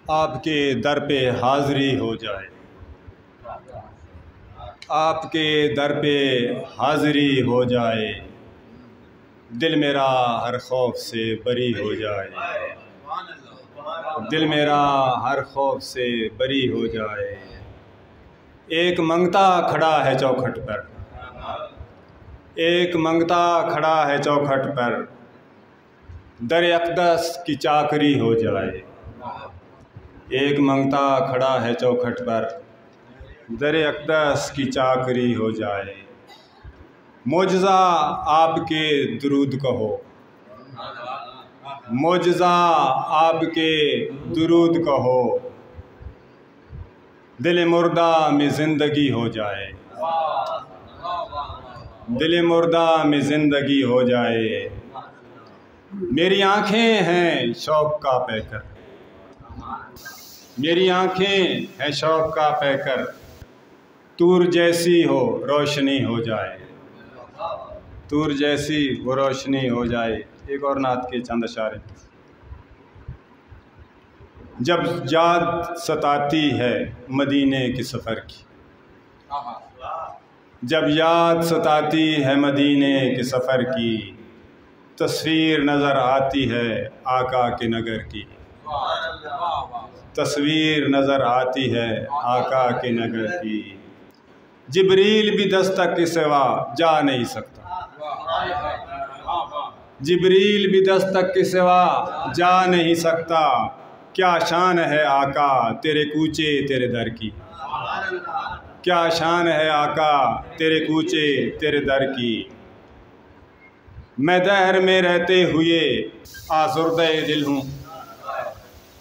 आपके दर पे हाज़री हो जाए, आपके दर पे हाज़री हो जाए, दिल मेरा हर खौफ से बरी हो जाए, दिल मेरा हर खौफ से बरी हो जाए। एक मंगता खड़ा है चौखट पर, एक मंगता खड़ा है चौखट पर, दर अक़दस की चाकरी हो जाए। एक मंगता खड़ा है चौखट पर, दर अक़दस की चाकरी हो जाए। मोजज़ा आपके दुरूद कहो, मोजज़ा आपके दुरूद कहो, दिल मुर्दा में ज़िंदगी हो जाए, दिल मुर्दा में ज़िंदगी हो जाए। मेरी आँखें हैं शौक़ का पैकर, मेरी आँखें हैं शौक़ का पैकर, तूर जैसी हो रोशनी हो जाए, तूर जैसी वो रोशनी हो जाए। एक और नात के चंद अशारे। जब याद सताती है मदीने के सफ़र की, जब याद सताती है मदीने के सफ़र की, तस्वीर नज़र आती है आका के नगर की, तस्वीर नज़र आती है आका के नगर की। जिब्रील भी दस्तक के सिवा जा नहीं सकता, जिब्रील भी दस्तक के सिवा जा नहीं सकता। क्या शान है आका तेरे कूचे तेरे दर की, क्या शान है आका तेरे कूचे तेरे दर की। मैं दहर में रहते हुए आज़ुर्दे दिल हूँ,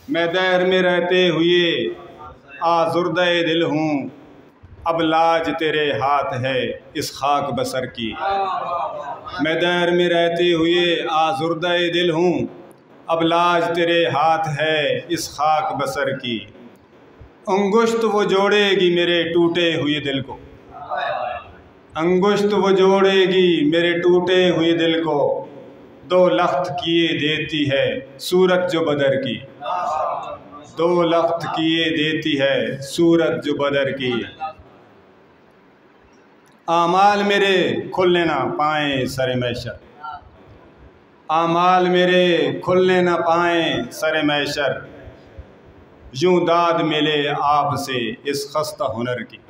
मैं दहर में रहते हुए आज़ुर्दे दिल हूँ, अब लाज तेरे हाथ है इस खाक बसर की। मैं दहर में रहते हुए आज़ुर्दे दिल हूँ, अब लाज तेरे हाथ है इस खाक बसर की। अंगुश्त वो जोड़ेगी मेरे टूटे हुए दिल को, अंगुश्त वो जोड़ेगी मेरे टूटे हुए दिल को, दो लख्त किए देती है सूरत जो बदर की, दो लख्त किए देती है सूरत जो बदर की। आमाल मेरे खुलने ना पाएँ सरे मैशर, आमाल मेरे खुलने ना पाएँ सरे मैशर, यूं दाद मिले आपसे इस खस्ता हुनर की।